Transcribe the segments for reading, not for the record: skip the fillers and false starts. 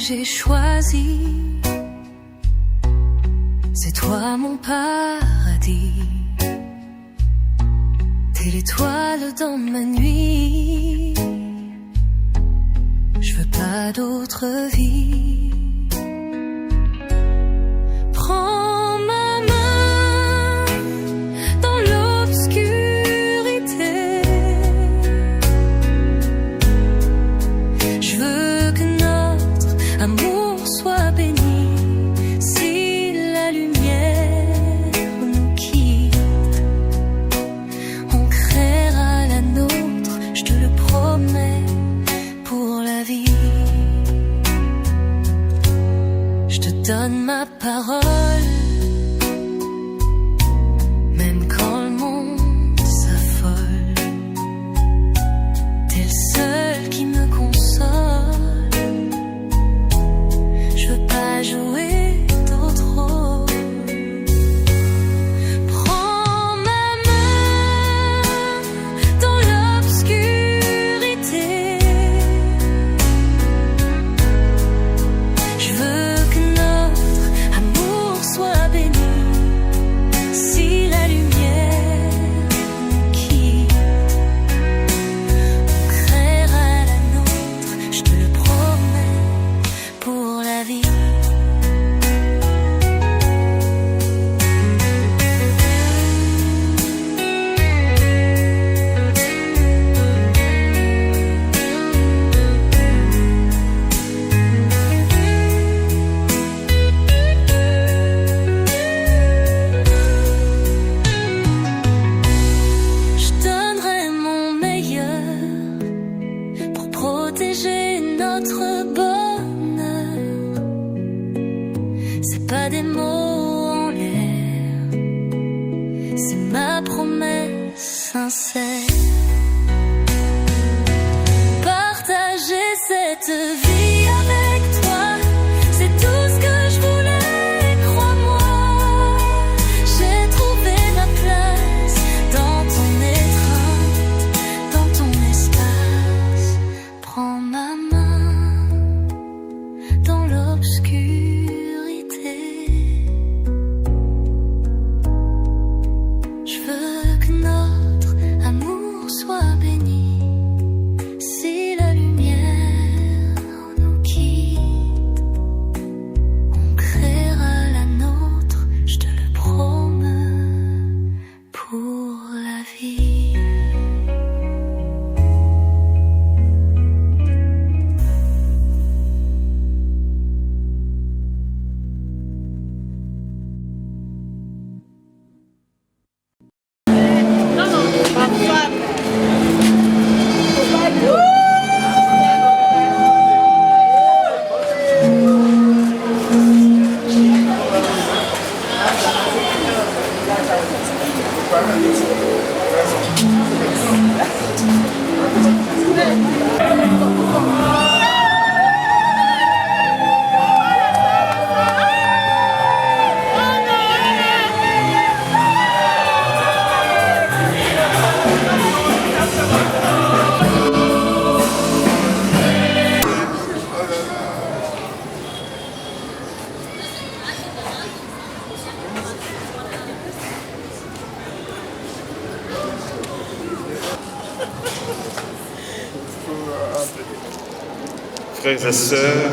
J'ai choisi, c'est toi mon paradis, t'es l'étoile dans ma nuit, je veux pas d'autre vie. Prends ma main dans l'obscurité, je veux que amour soit béni, si la lumière nous quitte, on créera la nôtre, je te le promets, pour la vie. Je te donne ma parole, même quand le monde s'affole, t'es le seul qui me console. Jouer d'autres rôles. Prends ma main dans l'obscurité. Je veux que notre amour soit béni. Si la lumière nous quitte, on créera la nôtre, je te le promets, pour la vie. Pas des mots en l'air, c'est ma promesse sincère. Partager cette vie avec toi, c'est tout ce que je voulais, crois-moi. J'ai trouvé ma place dans ton étreinte, dans ton espace. Prends ma main dans l'obscurité. Frères et sœurs,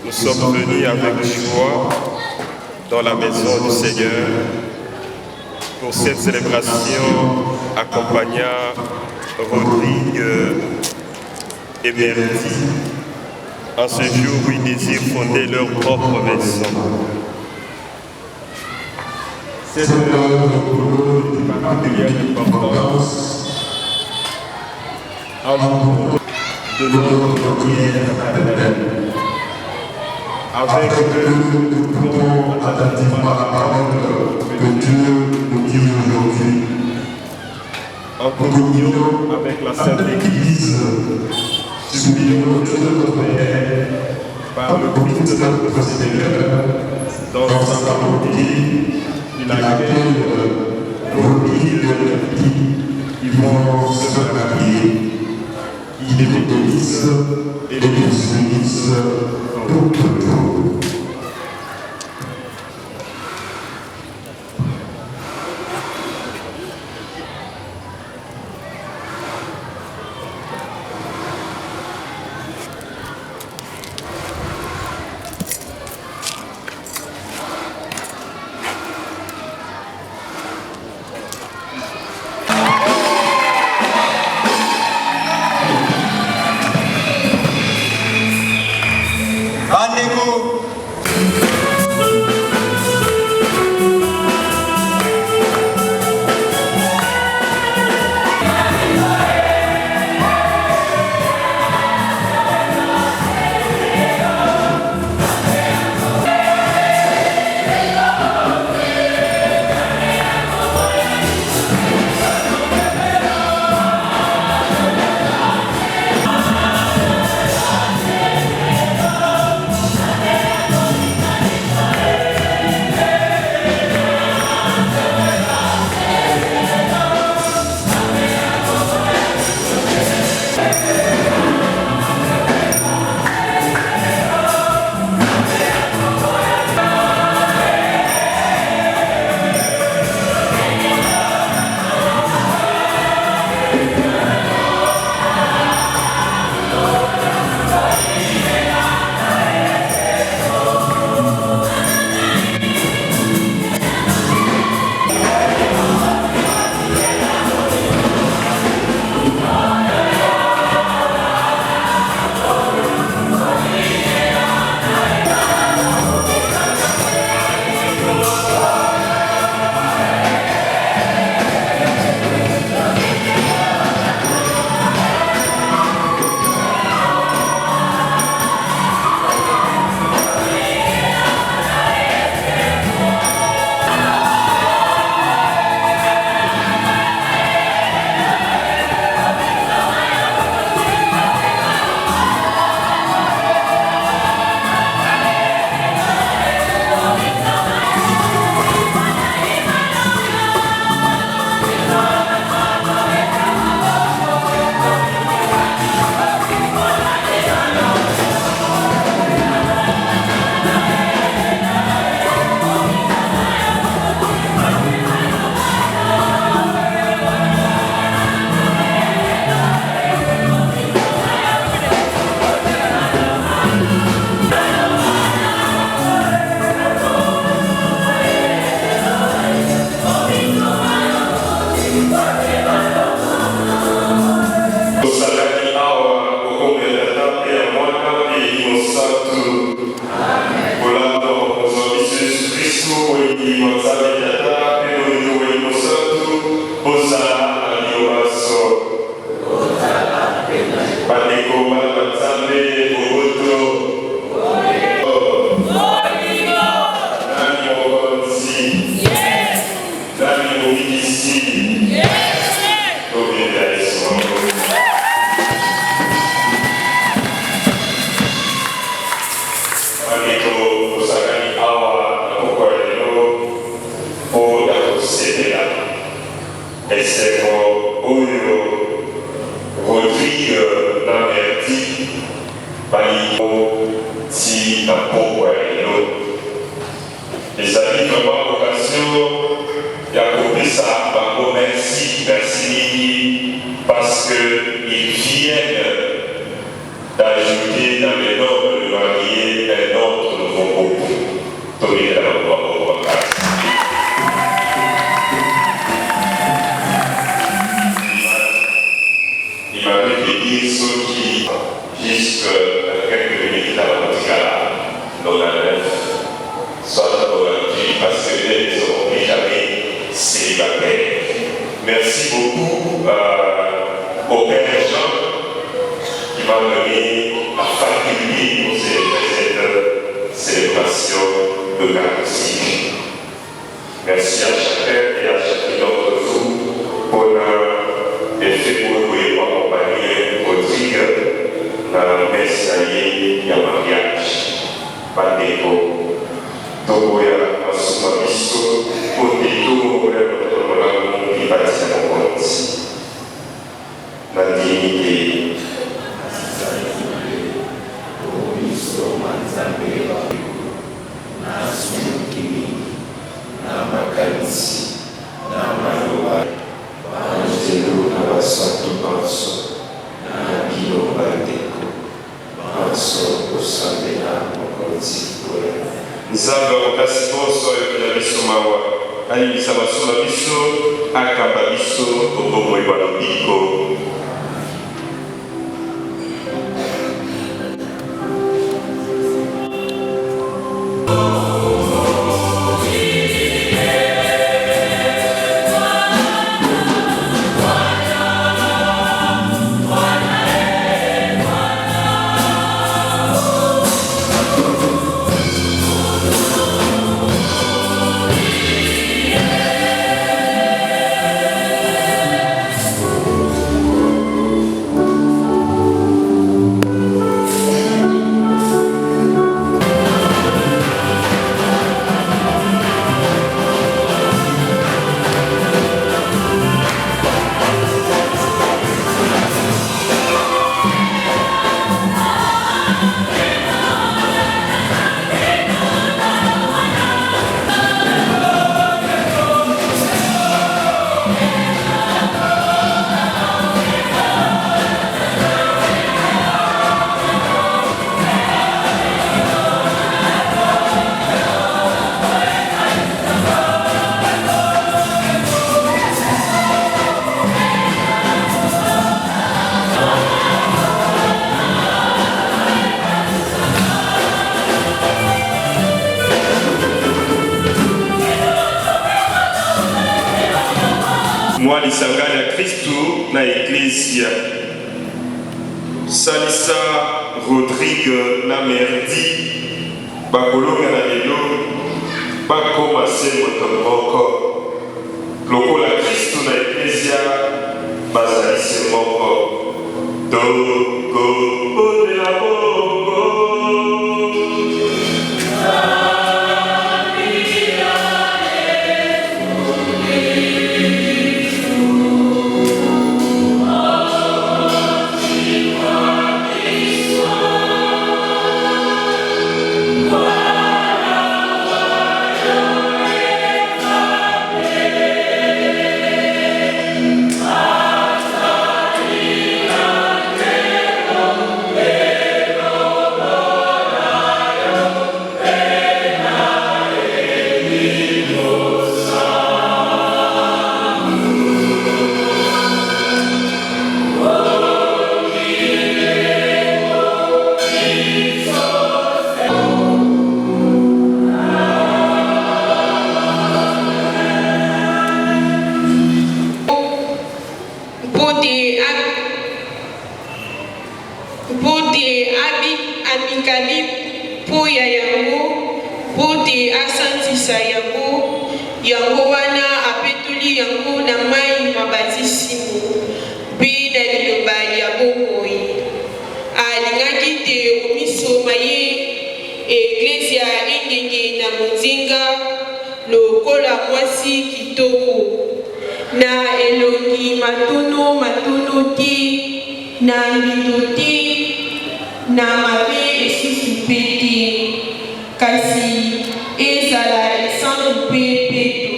nous sommes venus avec joie dans la maison du Seigneur pour cette célébration accompagnant Rodrigue et Merdi en ce jour où ils désirent fonder leur propre maison. Cette œuvre pour nous est particulière importance en nous de notre prière fraternelle. Avec eux, nous pouvons attentivement la parole que Dieu nous dit aujourd'hui. en communion avec la Sainte Église, supplions Dieu notre Père, par le Christ de notre Seigneur, dans sa volonté, il accueille vos vies de vie qui vont se marier, qu'il les bénisse et les bénisse pour toujours. Merci beaucoup au Père Jean qui m'a donné la faculté pour cette célébration de caractère. Merci à chacun et à chacun d'entre vous pour bandeko tokoya masuma biso kote tokoya moto malamu kipatisa mokonzi na dignité na sumukimi na makanisi na maloba banzelo na basantu banso na bino bandeko banso kosambela mokonzi koya nzambe makasi bonso ayokela biso mawa ayebisa basoma biso akamba biso tobomoi balobiko mwa lisangani ya Kristu na Eklesia. Salisa Rodrigue na Merdi bakolonga na lelo bakoma se moto moko lokola Kristu na Eklesia bazali se moko tokobondela bongo. Yango wana apetuli yango na mai mabazisimu bina liloba ya bomoi alingaki te omisoma ye Eklesia engenge na mozinga lokola mwasi kitoko na elongi matono ti na mbindo ti na mabe esusu pe te kasi ezala esango pe peto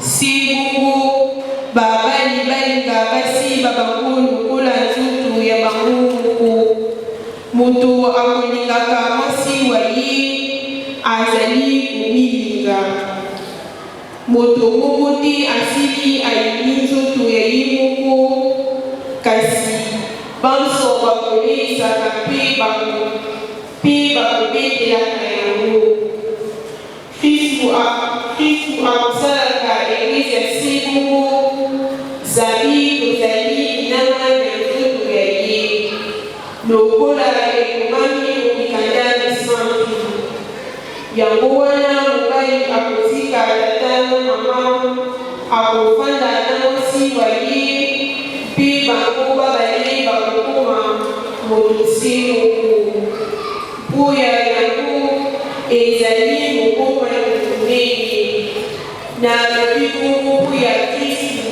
si bongo babali balinga basi babango lokola nzoto ya bango moko moto akolingaka mwasi wa ye azali komilinga moto moko te asili ayebi nzoto ya ye moko kasi banso bakolesaka mpe bakobetelaka yango Kristu akosalaka Eklesia si moko zali kozali binanga na nzoto ya ye lokola ekomami omikanda misantu yango wana mobali akotika tata na mama akofanda na mwasi wa ye mpe bango babale bakokoma moto se moko mpo ya yango ezali mokoma monene na mobikuku ya Kristu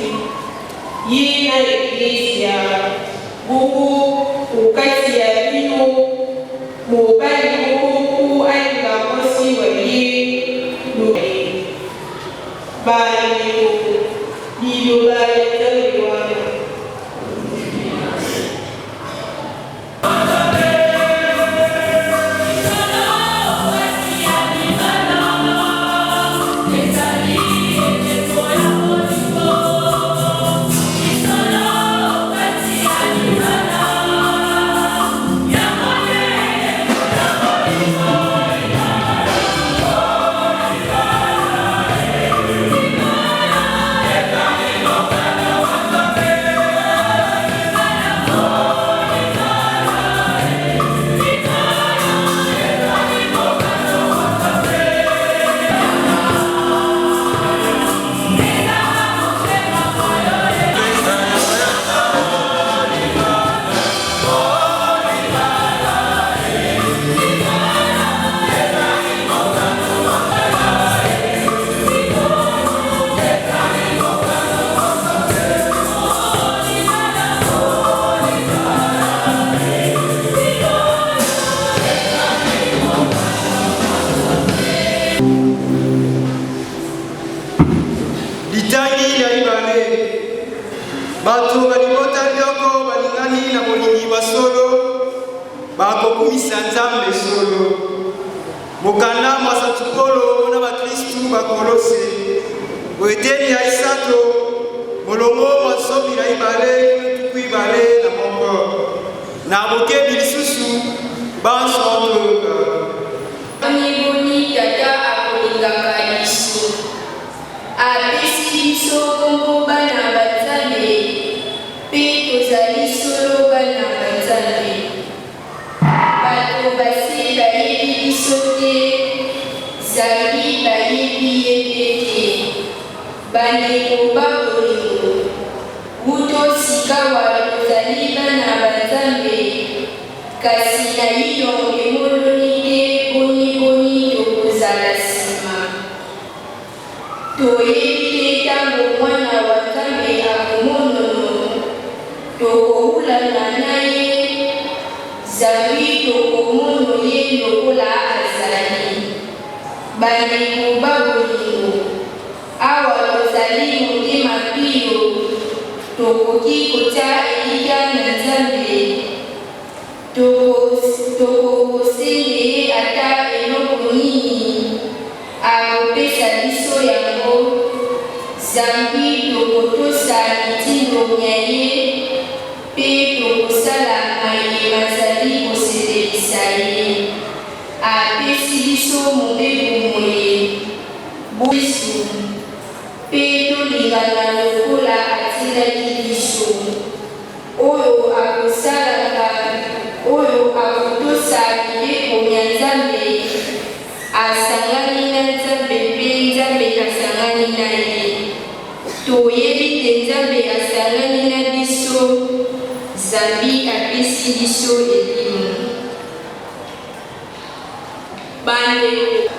ye na Eklezia buku okati ya bino mobali moko alinga mwasi wa ye bandeko liloba ya Nzambe wana. Litangi ya ibale bato balibota lioko balingani na molingi wa solo bakokumisa Nzambe solo mokanda masatukolo na bakristu bakolose boeteni ya isato molongo masobi na ibale tuku ibale na moko na bokebi lisusu bansotoka amiboni tata akolingaka liso apesi biso kombo bana Banzambe mpe tozali solo bana Banzambe. Bato basi bayebi biso te Nzambe bayebi ye te bandeko bakolingo buto sikawa tozali bana Banzambe kasi naino emononi te boni tokozala nsima. Toyebi te ntango mwana wa Nzambe akomonono tokohulana na ye Nzambe tokomono ye lokola azali. Bandeko babolingo awa tozali motema mpio tokoki kotya elika na Nzambe tokosende ye ata eloko nini akopesa biso yango. Nzambe tokotosa mitindo ya ye mpe tokosala maye bazali koselelisa ye. Apesi biso mobeko moye biso mpe tolingana lokola atindaki biso oyo akosalaka oyo akotosa mibeko ya Nzambe asangani na Nzambe mpe Nzambe asangani na ye. Toyebi te Nzambe asangani na biso Nzambe apesi biso elimo. Bandeko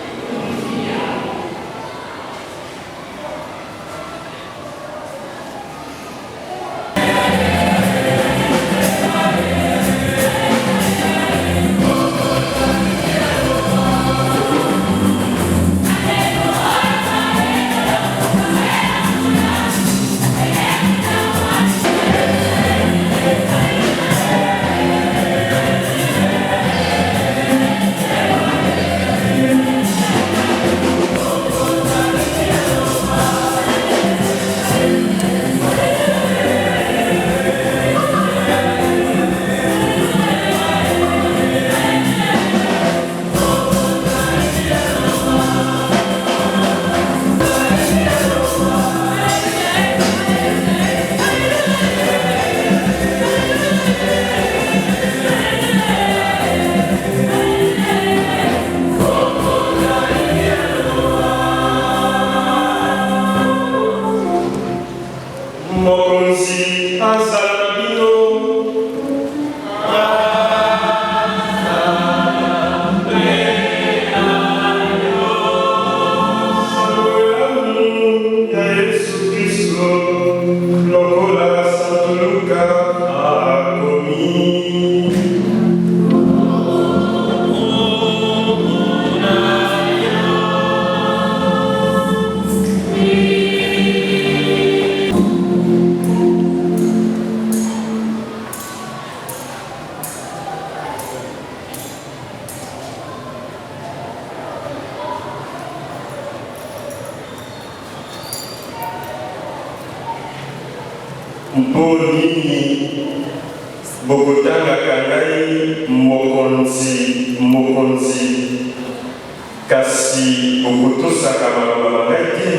Bonini, Bogotanga Kangai, Mokonzi, Kasi, Bogoto Sakamamaiti,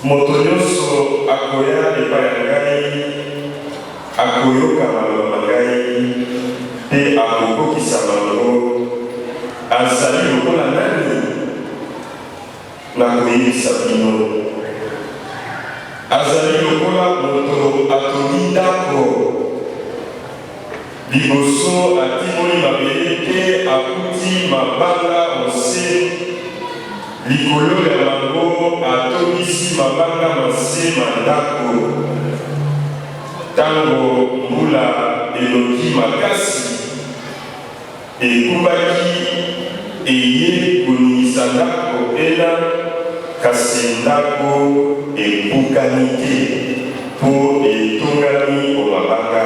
Motonyoso, Akoya, Epayangai, Akoyo Kamamagai, et Akoko Kisamano, Azali Lokola Nani, Nakoyi Sabino. Azali lokola moto atoni ndako liboso atimoli mabele te akuti mabanga mose likolo ya bango atongisi mabanga mase mandako ntango mbula eloki makasi ekubaki eye koningisa ndako ela kasi ndako ebukani te mpo etongami omabanga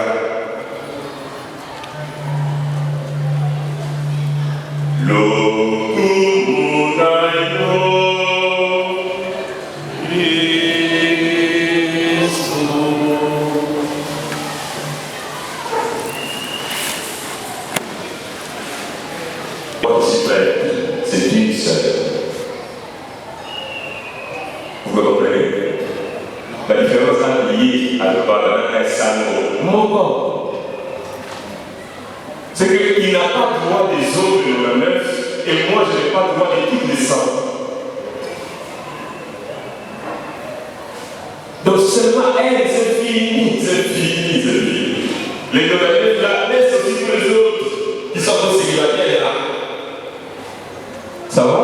lokumu na yo Yesu. C'est une seule. Vous comprenez? La différence entre liée à un salon, c'est qu'il n'a pas droit des autres de la meuf et moi je n'ai pas droit de toutes les sangs. Donc seulement elle, c'est fini. Les nouvelles là, laisse aussi tous les autres qui sont aussi célibataires là. Ça va?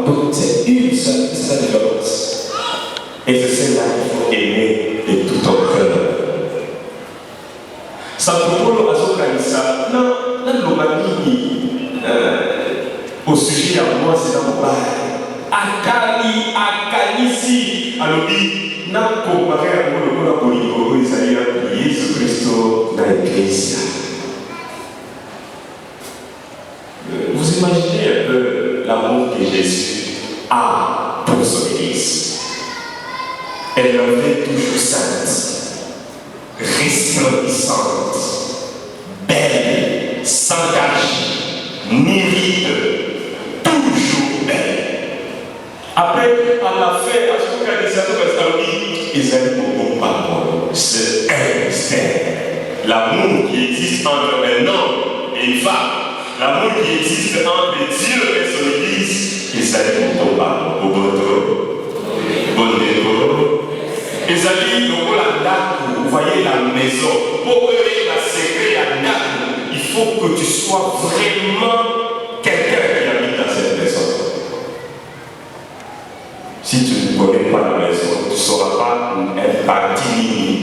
Donc c'est une seule, c'est la différence. Et c'est celle-là qu'il faut aimer de tout ton cœur. Saint-Paul a Kanisa, non, au sujet à moi, c'est dans mon bail. Akalisi, alobi, n'a comparé à moi le monde à Polygo, Isaïa, Jésus-Christ dans l'Église. Vous imaginez un peu l'amour que Jésus a pour son Église. Elle l'avait toujours sainte, resplendissante, belle, sans tache, ni ride, toujours belle. Après, on a fait à ce qu'on a dit, ils aiment beaucoup pardon. C'est un l'amour qui existe entre un homme et une femme, l'amour qui existe entre Dieu et son Église, ils aiment beaucoup pardon. Vous voyez la maison. Pour aimer la secret à Naku, il faut que tu sois vraiment quelqu'un qui habite dans cette maison. Si tu ne connais pas la maison, tu ne sauras pas un parti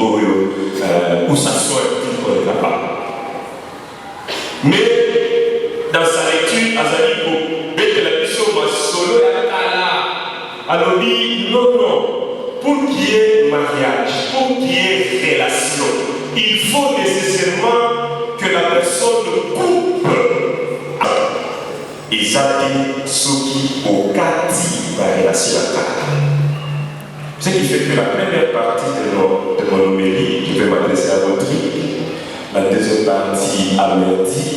où ça soit, tu ne connais pas. Mais dans sa lecture, Azali, pour mettre la mission, solo alors dit non. Pour qu'il y ait mariage, pour qu'il y ait relation, il faut nécessairement que la personne coupe. Ezaki Soki Okati la relation. Ce qui fait que la première partie de mon homélie, je vais m'adresser à votre la deuxième partie à Merdi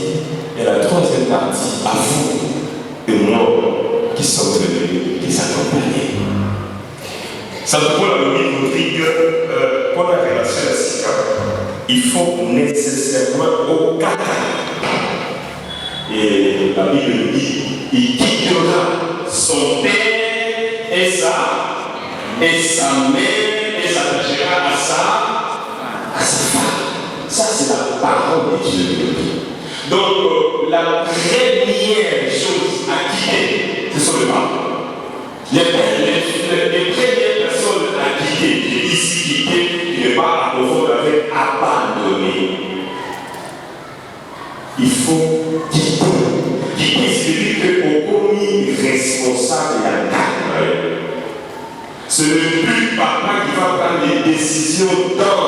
et la troisième partie à vous et moi qui sommes venus les accompagner. Ça veut dire que pour la relation à Sika, il faut nécessairement au kata. Et la Bible dit, il quittera son père et sa mère et s'attachera à sa femme. Ça c'est la parole de Dieu. Donc la première chose à quitter, ce sont les femmes. Les premières personnes à quitter, ici quitter, qui n'est pas à confondre avec abandonner. Il faut quitter. Quitter, c'est-à-dire qu'on commis responsable à la. Ce n'est plus papa qui va prendre des décisions dans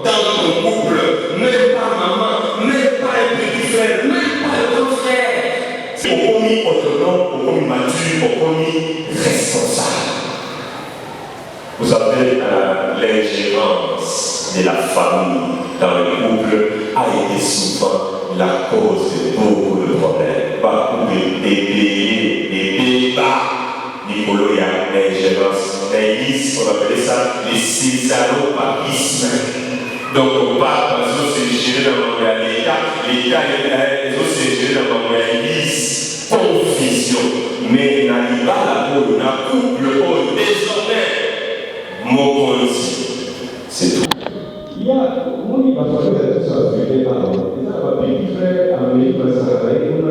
ton couple, même pas maman, même pas un petit frère, même pas un grand frère. C'est au commis autonome, au commis mature, au commis responsable. Vous avez l'ingérence de la famille dans le couple a été souvent la cause de beaucoup de problèmes. Beaucoup de débats. Nicolo, il y a l'ingérence. L'église, on appelait ça les césaro-papisme. Donc, on parle parce que c'est géré dans l'État, l'État, les autres, c'est géré dans l'église. Confusion. Mais n'allez pas la peau, n'a couple, désormais, mon c'est tout. Il y a, mon livre, parce que c'est ça, c'est bien là. Il y a un petit frère américain, ça va être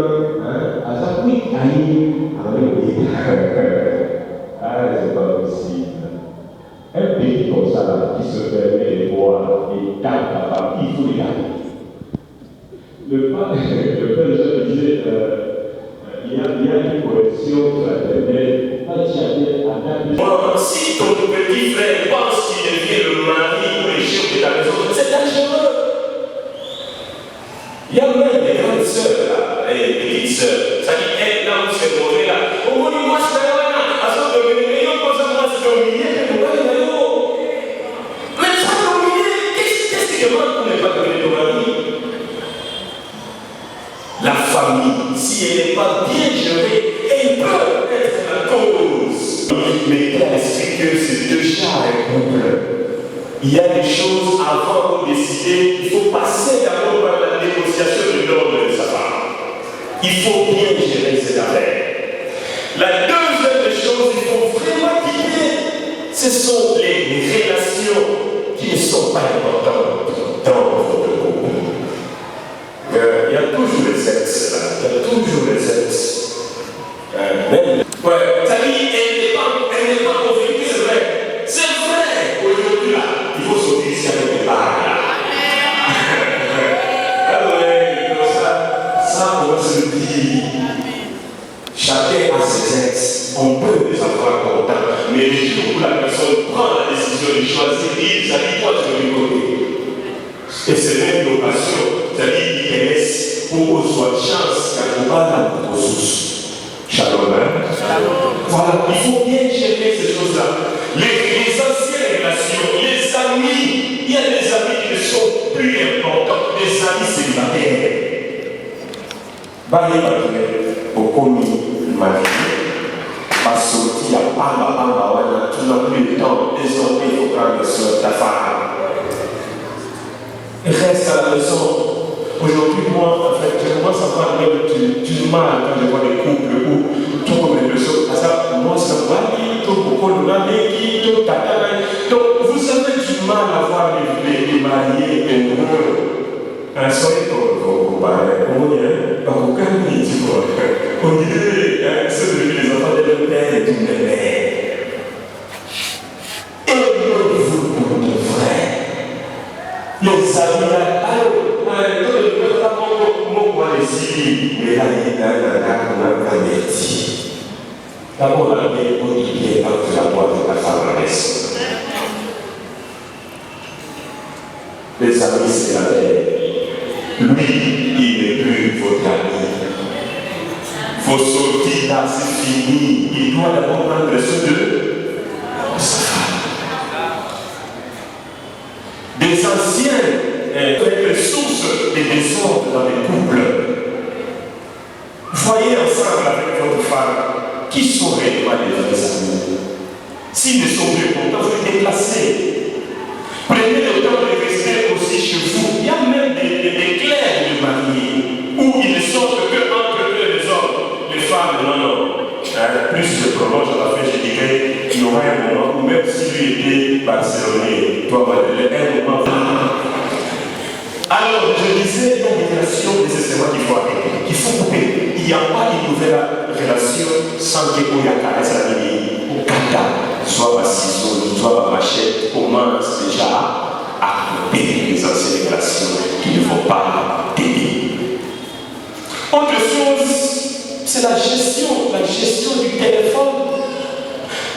à sa couille, ah, c'est pas possible. Un pays comme ça, là, qui se permet de boire et tape la femme, il faut les garder. Le père Jean disait, il y a une correction sur la terre, si ton petit frère pense qu'il devient le mari ou le chef de ta maison, c'est dangereux. Il y a même des grandes sœurs là, et des petites sœurs. Ça dit, elle, là où c'est mauvais là, au moins, moi, je fais rien. À ce moment-là, il y a un peu de moi, c'est dominé, mais ça dominé, qu'est-ce que demande pour ne pas donner ton mari? La famille, si elle n'est pas bien gérée, elle peut être la cause. Mais il a expliqué que c'est déjà un couple. Il y a des choses avant de décider, il faut passer d'abord par la négociation de l'ordre de sa femme. Il faut bien gérer cette affaire. La deuxième des choses, il faut vraiment quitter. Ce sont les relations qui ne sont pas importantes dans votre couple. Il y a toujours les ex, là. Il y a toujours les ex. Ça dit, elle n'est pas convaincue, c'est vrai. C'est vrai, aujourd'hui, là, il faut sortir ici avec des barres, là. Ça, on se dit, chacun a ses ex. On peut les avoir contents, mais les jours où la personne prend la décision de choisir, il dit, toi, tu veux me côté. Et c'est même une occasion, c'est-à-dire qu'il laisse pour qu'on soit de chance qu'à qu'on parle à notre ressource. Shalom, hein? Voilà, il faut bien gérer ces choses-là. Les anciennes relations, les amis, il y a des amis qui ne sont plus importants, des amis célibataires. Baye Bakile, Okomi, Marie, Basoti, Apamba, tu n'as plus le temps, désormais il faut prendre soin de ta femme. Reste à la maison. Aujourd'hui, moi, en fait, je commence à parler du mal quand je vois les couples où tout comme les personnes, moi, ça va vite, donc vous avez du mal à voir les mariés heureux. Soyez comme vous parlez, on dirait, ceux de les enfants de leur père et d'une mère. Aimez-vous pour de vrai. Les amis, d'abord, la paix est modifiée entre la voix de la femme à la maison. Les amis, c'est la paix. Lui, il n'est plus votre ami. Vos sorties là, c'est fini. Il doit d'abord prendre soin de sa femme. Des anciens les sources des désordres dans les couples. Voyez ensemble avec votre femme qui sont réellement les vrais amis. S'ils ne sont plus contents, vous les déplacez. Prenez le temps de rester aussi chez vous. Il y a même des clercs de mariés où ils ne sortent que entre eux les hommes. Les femmes, non. Plus je prolonge à la fin, je dirais qu'il y aura un moment où même si lui était barcelonais, toi, Madeleine, un moment. Alors, je disais, il y a une relation nécessairement qu'il faut arrêter, qu'il faut couper. Il n'y a pas une nouvelle relation sans qu'il y ait un caresse à la nuit, au kata, soit ma ciseau, soit ma machette, commence déjà à couper les anciennes relations qui ne vont pas t'aider. Autre chose, c'est la gestion du téléphone.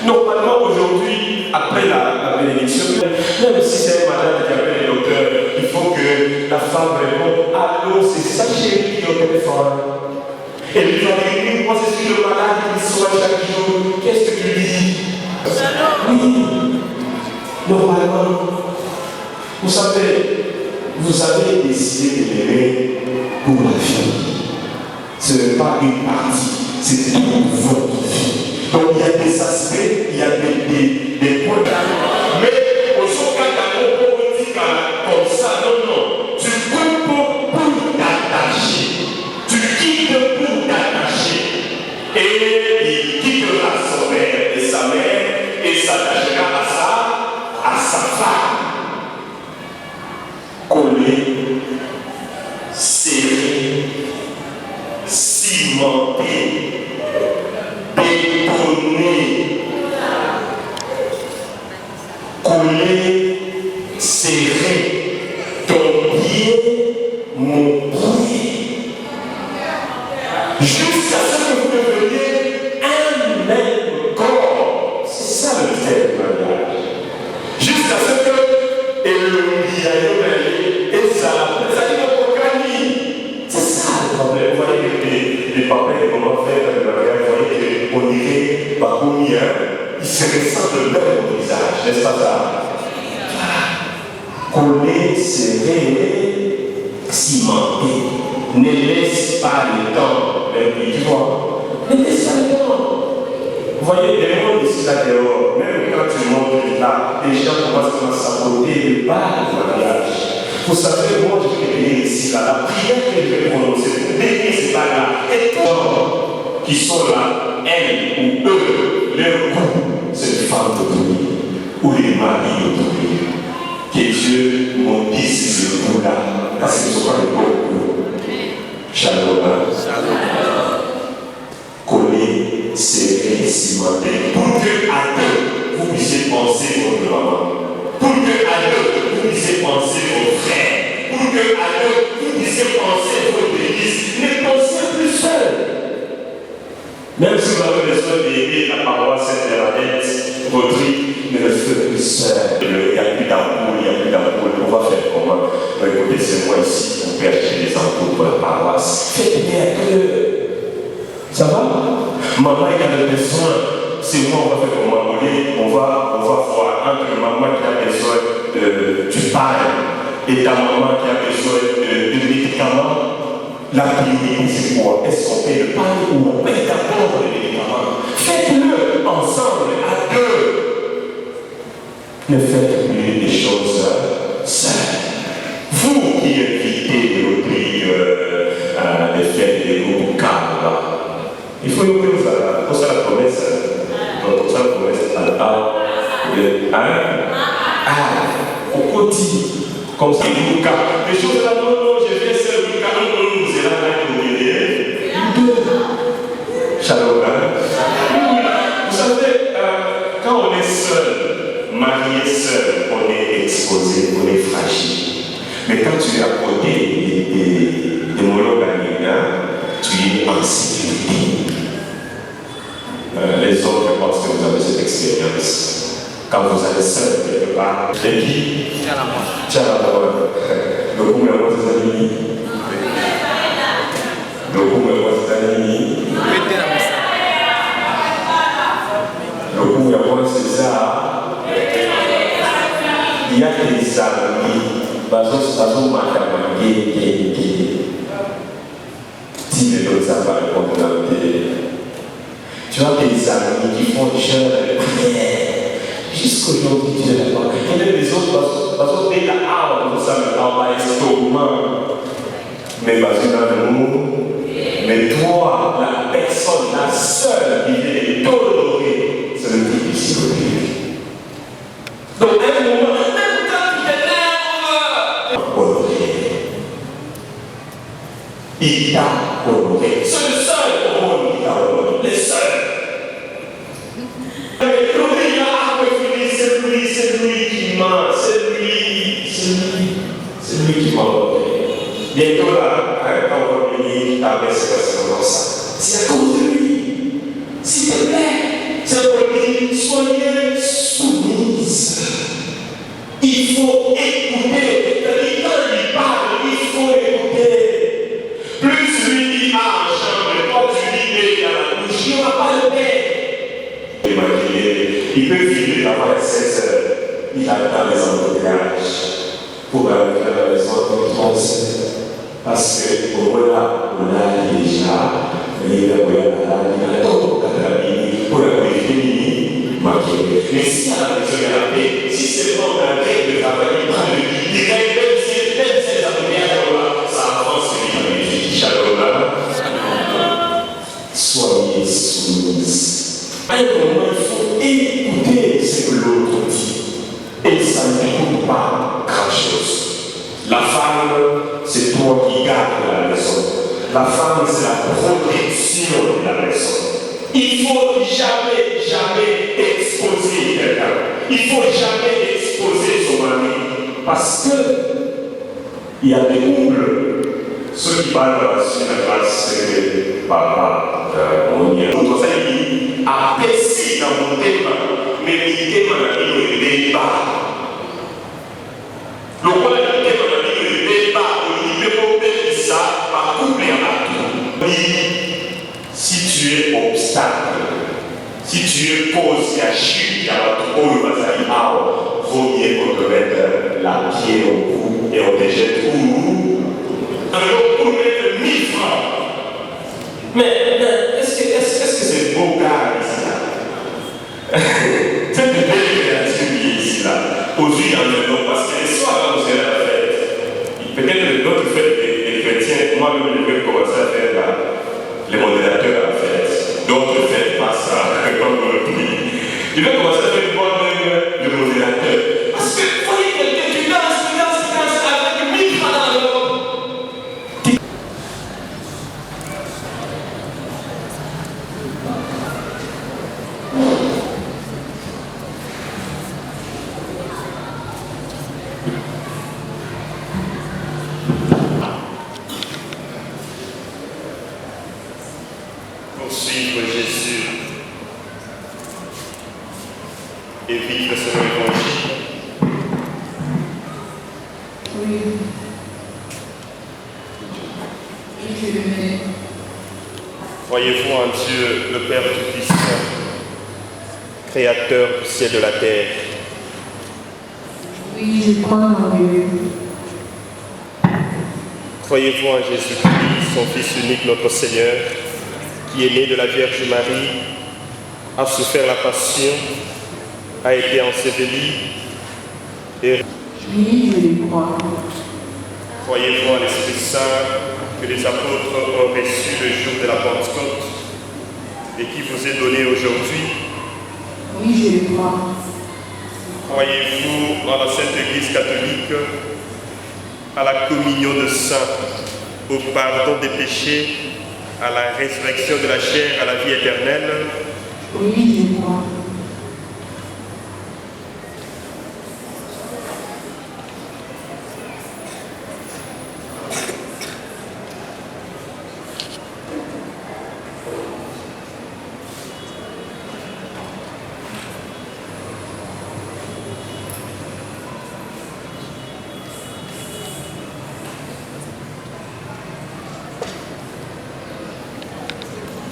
Normalement, aujourd'hui, après la bénédiction, même si c'est un madame qui appelle le docteur, il faut que la femme réponde « Allô, c'est sa chérie qui est au téléphone. » Et lui va dire « Moi, je suis le malade qui soit chaque jour. Qu'est-ce que tu dis ?» Oui, normalement, vous savez, vous avez décidé de l'aimer pour la vie. Ce n'est pas une partie, c'est toute votre vie. Donc il y a des aspects, il y a des points d'amour. Mais au son cas d'amour, on dit comme ça, non. Tu peux pour t'attacher. Tu quittes pour t'attacher. Et il quittera son père et sa mère et s'attachera à sa femme. Collé, serré, cimenté, bétonné, collé, serré, ton pied, mon pied, jusqu'à ce que vous deveniez un même corps. C'est ça le fait du mariage. Jusqu'à ce que c'est ça le problème. Vous voyez que les papas et comment faire le mariage, vous voyez qu'on dirait pas combien, ils se ressentent le même au visage, n'est-ce pas ça? Collé, serré, cimenté. Ne laisse pas le temps, tu vois. Ne laisse pas le temps. Vous voyez, les mondes ici là dehors, même quand tu montes là, les gens commencent à saboter le bas du mariage. Vous savez, moi je vais bénir ici là, la prière que je vais prononcer pour bénir ces bagues-là, et tous les gens qui sont là, elles ou eux, leur goût, c'est une femme d'autrui, ou les maris d'autrui. Que Dieu maudisse ce goût-là, parce que ce sont pas les beaux goûts. Shalom. Collé, serré, cimenté, pour que à deux, vous puissiez penser votre maman. Pour que à deux, vous puissiez penser vos frères. Pour que à deux, vous puissiez penser votre église. Ne pensez plus seul. Même si vous avez besoin d'aider la paroisse Sainte-Bernadette, votre vie, ne le faites plus seul. Il n'y a plus d'ampoule, on va faire comment? Écoutez, c'est moi ici pour acheter des ampoules pour la paroisse. Faites bien que. Ça va? Maman, il a besoin. C'est moi, on va faire comment? On va voir entre maman qui a besoin du pain et ta maman qui a besoin de médicaments. La priorité, c'est quoi? Est-ce qu'on paye le pain ou on paye d'abord les médicaments? Faites-le ensemble, à deux. Ne faites plus des choses seules. Vous qui invitez les fêtes des groupes calmes, il faut nous dire ça, pour ça la promesse, au quotidien, comme ça, les choses là, non, je viens seul, nous là, Shalom. Vous savez, quand on est seul, marié seul, on est exposé, on est fragile. Mais quand tu es à côté des monogamies, tu es en sécurité. Les autres, je pense que vous avez cette expérience. Quand vous allez seul quelque part, et puis, tiens la main. Le coup, moi, c'est amis. Le coup, moi, c'est amis. Le coup, moi, c'est ça. Il y a des amis, bazo makamangé, si les autres savent pas répondre à la télé. Tu as des amis qui font jeûne avec prière. Jusqu'aujourd'hui, tu n'es pas. Il y a des autres, parce que la arme, vous savez, l'arme est estomac. Mais parce que dans le monde, mais toi, la personne, la seule qui vient tolérer, c'est le type ici. Donc, à un moment, même quand tu t'énerves, honoré. Il t'a honoré. C'est le seul au monde qui t'a honoré. Le seul. C'est lui qui m'a, c'est lui qui m'a honoré. Bientôt là, quand on va venir, ta mère c'est comme ça. C'est à cause de lui. S'il te plaît, c'est pour dire, soyez soumise. Il faut écouter. Quand il parle, il faut écouter. Plus lui dit ah, chambre, toi tu dis dans la bouche, il n'y aura pas de paix. Imaginez, il peut filer d'avoir 16 heures. Il a dans les embouteillages pour aller à la maison. La femme, c'est toi qui gardes la maison. La femme, c'est la protection de la maison. Il ne faut jamais exposer quelqu'un. Il ne faut jamais exposer son mari. Parce que il y a des couples, ceux qui parlent sur la classe, c'est papa, mon lien. Tout ça, il apprécie dans mon thème, mais il thème dans le débat. Le rôle du thème dans le débat, il ne peut pas ça par couple et en tout. Si tu es obstacle, si tu es cause à chute, il y a trop de bataille, vaut mieux qu'on te mette la pied au cou et on te jette où? Alors pour mettre 1000 francs. Mais est-ce que c'est beau gars ici là? C'est une belle créature qui est ici là. Aujourd'hui, il y en a non, parce que les soirs, quand vous allez à la fête, peut-être d'autres fêtes des chrétiens, moi-même je vais commencer à faire les modérateurs à la fête. D'autres fêtes pas ça, comme vous le dites. Je vais commencer à faire moi-même le modérateur. Parce que vous voyez quelqu'un qui danse avec 1000 francs dans le monde. Pour suivre Jésus et vivre selon l'évangile. Oui. Je le mets. Croyez-vous en Dieu, le Père Tout-Puissant, Créateur du ciel et de la terre? Oui, je crois en Dieu. Croyez-vous en Jésus-Christ, son Fils unique, notre Seigneur, qui est né de la Vierge Marie, a souffert la passion, a été enseveli et... Oui, je le crois. Croyez-vous en l'Esprit Saint que les apôtres ont reçu le jour de la Pentecôte et qui vous est donné aujourd'hui? Oui, je le crois. Croyez-vous en la Sainte Église catholique, à la communion de saints, au pardon des péchés, à la résurrection de la chair, à la vie éternelle? Oui, je le crois.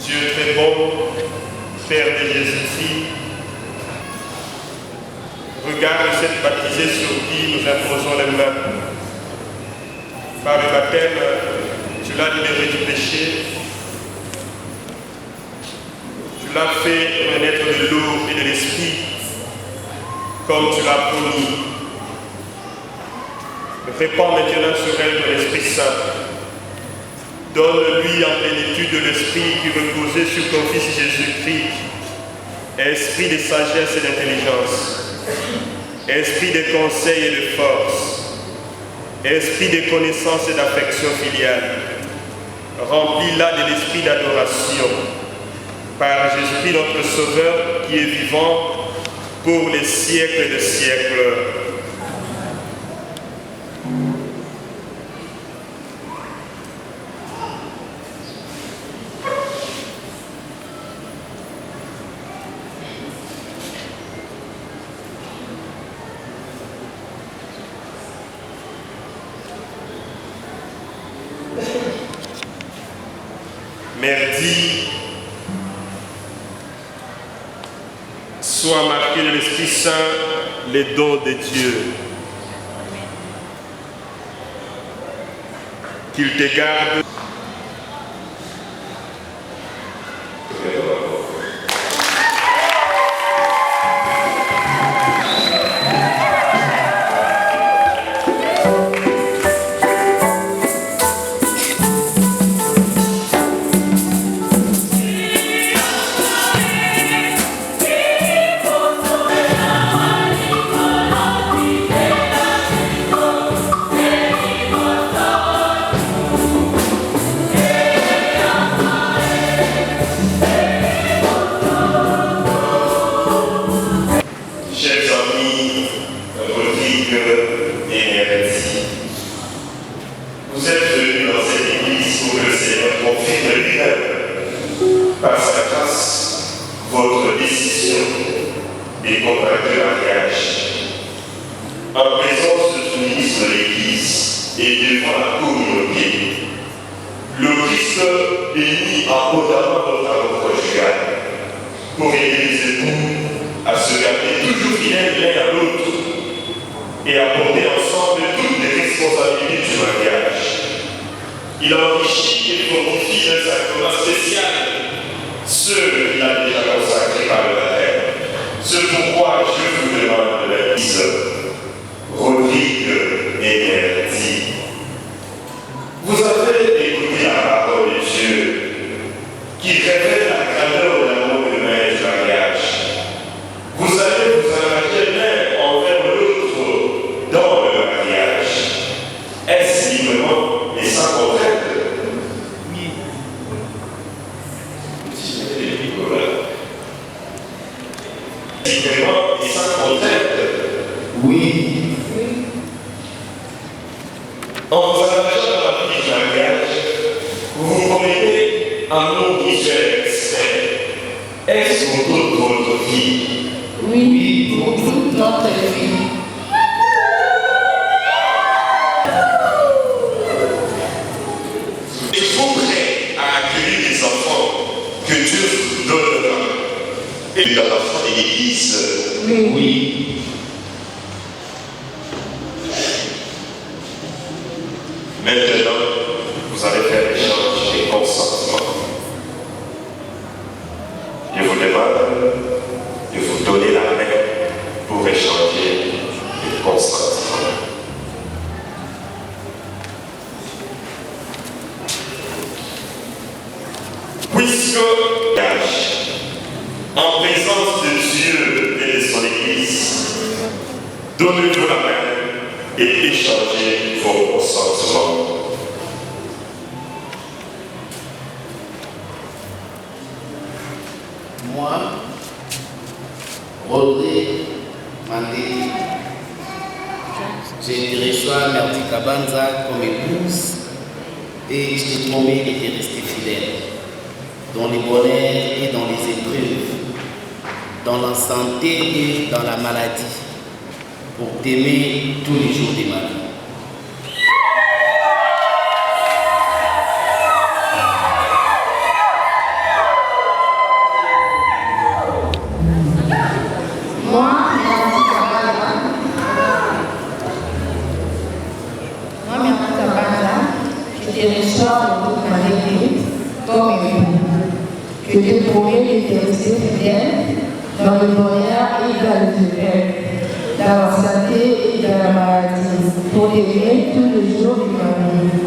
Dieu très bon, Père de Jésus-Christ, regarde cette baptisée sur qui nous imposons les mains. Par le baptême, tu l'as libéré du péché, tu l'as fait renaître de l'eau et de l'esprit, comme tu l'as promis. Répands maintenant sur elle ton Esprit Saint. Donne-lui en plénitude de l'Esprit qui reposait sur ton Fils Jésus-Christ, esprit de sagesse et d'intelligence, esprit de conseil et de force, esprit de connaissance et d'affection filiale. Remplis-la de l'esprit d'adoration, par Jésus-Christ notre Sauveur, qui est vivant pour les siècles des siècles. Merdi, soit marqué de l'Esprit Saint les dons de Dieu. Qu'il te garde. Thank you. vous êtes venus dans cette église pour que le Seigneur confirme lui-même, par sa grâce, votre décision et contracter le mariage. En présence de tout ministre de l'Église et devant la communauté, le Christ bénit abondamment votre amour conjugal pour aider les époux à se garder toujours fidèles l'un à l'autre et à porter ensemble toutes les responsabilités du mariage. Il enrichit et fortifie un sacrement spécial, ceux qu'il a déjà consacrés par le baptême. C'est pourquoi je vous demande de l'Église, Rodrigue et Bertie. Vous avez écouté la parole de Dieu qui révèle la grandeur de l'amour humain du mariage. Vous allez vous engager l'un envers l'autre dans le mariage. Est-ce librement et sans contrainte? Oui. Librement et sans contrainte? Oui. En vous engageant dans la vie du mariage, vous vous promettez un nom visuel expert. Est-ce pour toute votre vie? Oui, pour toute notre vie. Êtes-vous prêts à accueillir les enfants que Dieu vous donnera? Et les enfants de l'Église? Oui. Maintenant, vous allez faire l'échange des consentements. Je vous demande de vous donner la main pour échanger les consentements. Puisque, en présence de Dieu et de son Église, donnez-vous la main et échangez vos consentements. Moi, Rodrigue Mandeli, je te reçois Merti Kabanza comme épouse et je te promets de te rester fidèle dans les bonheurs et dans les épreuves, dans la santé et dans la maladie, pour t'aimer tous les jours de ma vie. Je te promets de te rester fidèle dans le bonheur et dans les épreuves, dans la santé et dans la maladie, pour t'aimer tous les jours de ma vie.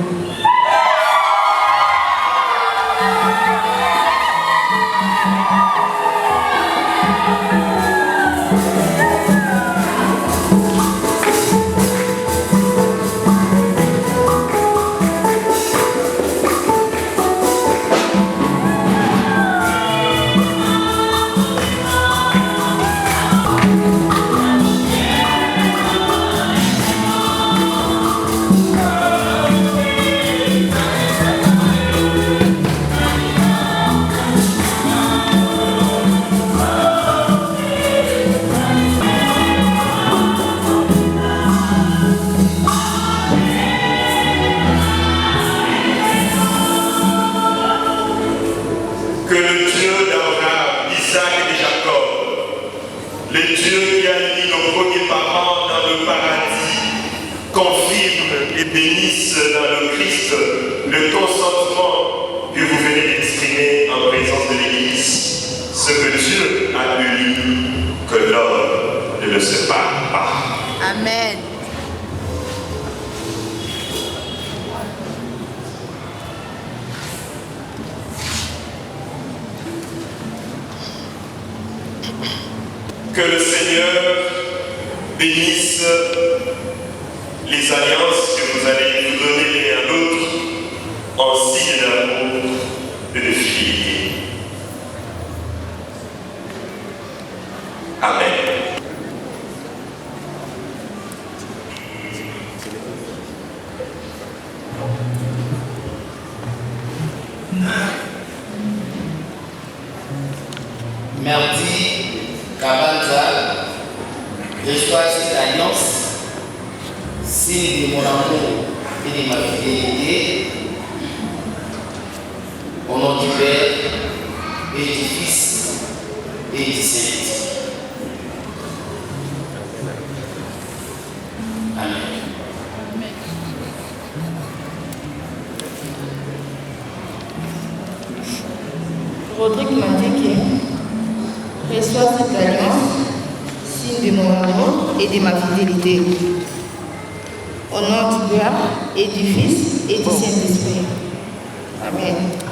Et bénisse dans le Christ le consentement que vous venez d'exprimer en présence de l'Église. Ce que Dieu a uni, que l'homme ne le sépare pas. Amen. Que le Seigneur bénisse les alliances que vous allez vous donner l'un à l'autre en signe d'amour et de fidélité. Amen. Merdi Kabanza, reçois cette alliance, signe de mon amour et de ma fidélité, au nom du Père et du Fils et du Saint-Esprit. Amen. Rodrigue m'a dit que reçois cette alliance, signe de mon amour et de ma fidélité. Au nom du Père et du Fils et du Saint-Esprit. Amen.